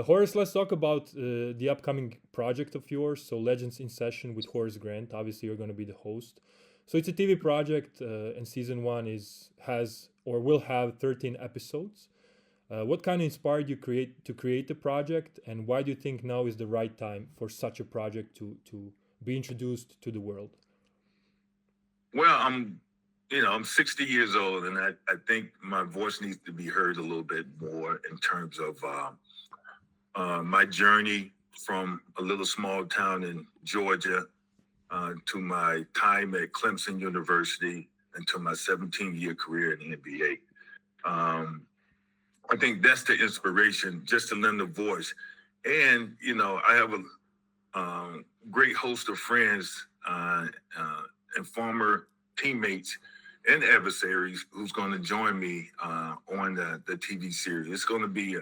Horace, let's talk about the upcoming project of yours. So, Legends in Session with Horace Grant. Obviously, you're going to be the host. So, it's a TV project, and season one is has or will have 13 episodes. What kind of inspired you create the project, and why do you think now is the right time for such a project to be introduced to the world? Well, I'm 60 years old, and I think my voice needs to be heard a little bit more in terms of my journey from a little small town in Georgia to my time at Clemson University and to my 17-year career in the NBA. I think that's the inspiration, just to lend a voice. And, I have a great host of friends and former teammates and adversaries who's going to join me on the TV series. It's going to be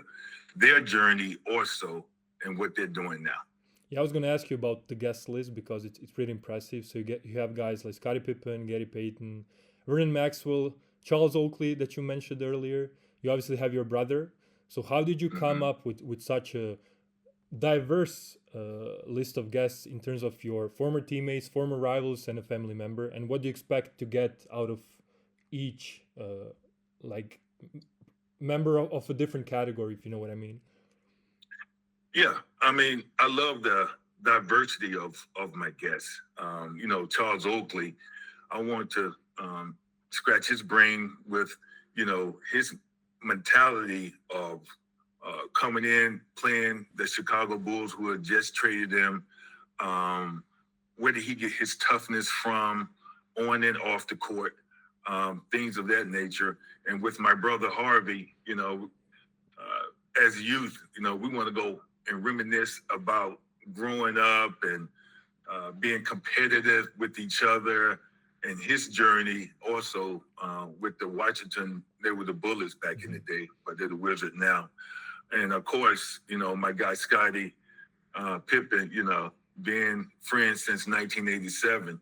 their journey also and what they're doing now. Yeah, I was going to ask you about the guest list because it's pretty impressive. So you have guys like Scottie Pippen, Gary Payton, Vernon Maxwell, Charles Oakley that you mentioned earlier. You obviously have your brother. So how did you come Mhm. up with such a diverse list of guests in terms of your former teammates, former rivals, and a family member? And what do you expect to get out of each like member of a different category, if you know what I mean? Yeah, I mean, I love the diversity of my guests. Charles Oakley, I want to scratch his brain with, his mentality of coming in, playing the Chicago Bulls, who had just traded him. Um, where did he get his toughness from, on and off the court? Things of that nature. And with my brother Harvey, as youth, we want to go and reminisce about growing up and being competitive with each other, and his journey also with the Washington. They were the Bullets back in the day, but they're the Wizards now. And of course, my guy Scottie Pippen, being friends since 1987.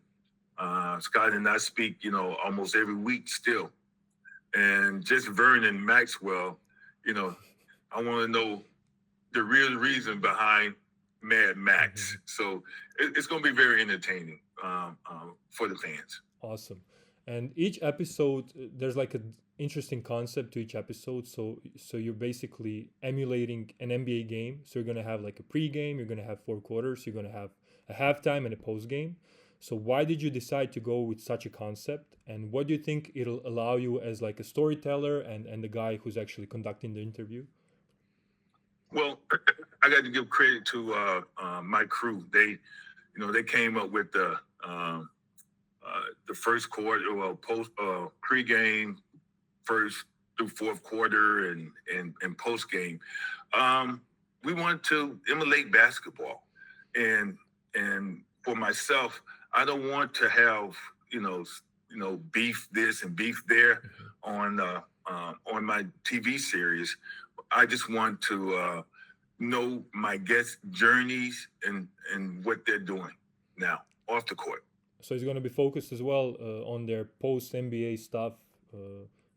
Scott and I speak, almost every week still. And just Vernon Maxwell, you know, I want to know the real reason behind Mad Max. Mhm. So it's going to be very entertaining for the fans. Awesome. And each episode, there's like an interesting concept to each episode. So you're basically emulating an NBA game. So you're gonna have like a pre-game, you're gonna have four quarters, you're gonna have a halftime and a post-game. So why did you decide to go with such a concept? And what do you think it'll allow you as like a storyteller and the guy who's actually conducting the interview? Well, I got to give credit to my crew. They came up with the first quarter, well, post pregame, first through fourth quarter, and post game. We want to emulate basketball, and for myself, I don't want to have beef this and beef there Mhm. on my TV series. I just want to know my guests' journeys and what they're doing now off the court. So it's gonna be focused as well on their post NBA stuff,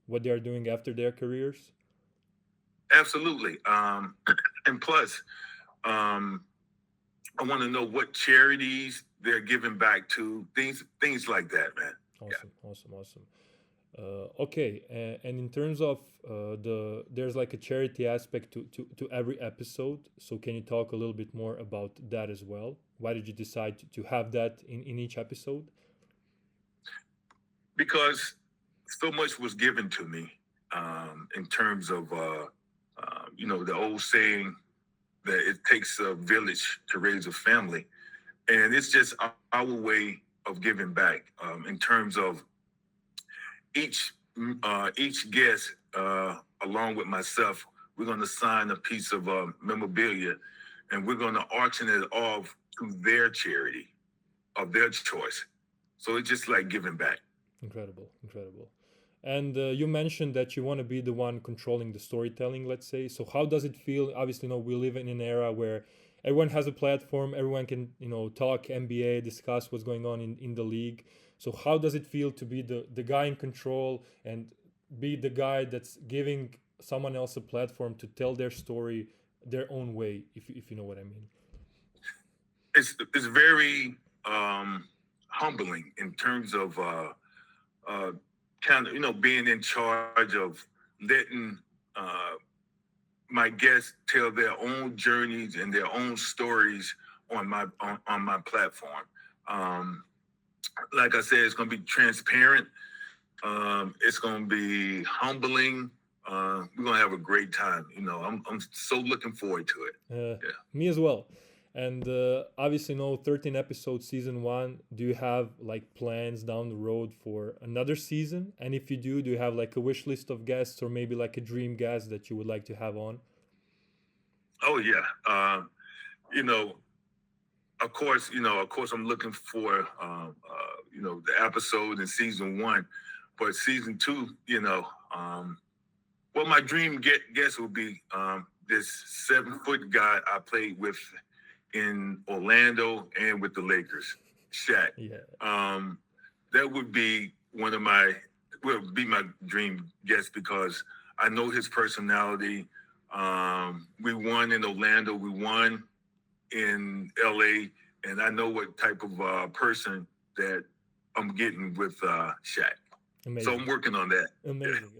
what they are doing after their careers. Absolutely. And plus, um, I want to know what charities they're giving back to, things like that, man. Yeah. Awesome, awesome, awesome. Okay, and in terms of there's like a charity aspect to every episode. So can you talk a little bit more about that as well? Why did you decide to have that in each episode? Because so much was given to me in terms of, the old saying that it takes a village to raise a family. And it's just our way of giving back in terms of each guest, along with myself, we're going to sign a piece of memorabilia, and we're going to auction it off to their charity of their choice. So it's just like giving back. Incredible, incredible. And you mentioned that you want to be the one controlling the storytelling, let's say. So how does it feel? Obviously, we live in an era where everyone has a platform, everyone can, talk NBA, discuss what's going on in the league. So how does it feel to be the guy in control and be the guy that's giving someone else a platform to tell their story their own way, if you know what I mean. It's very humbling in terms of uh, kind of being in charge of letting uh, my guests tell their own journeys and their own stories on my platform. Um, like I said, it's going to be transparent. It's going to be humbling. We're going to have a great time. I'm so looking forward to it. Yeah. Me as well. And obviously, no 13 episodes, season one. Do you have like plans down the road for another season? And if you do you have like a wish list of guests or maybe like a dream guest that you would like to have on? Oh yeah. You know, of course, I'm looking for the episode in season one, but season two, well, my dream guest would be this 7 foot guy I played with in Orlando and with the Lakers, Shaq. Yeah. That would be would be my dream guest because I know his personality. We won in Orlando, we won in LA, and I know what type of person that I'm getting with Shaq. Amazing. So I'm working on that. Amazing.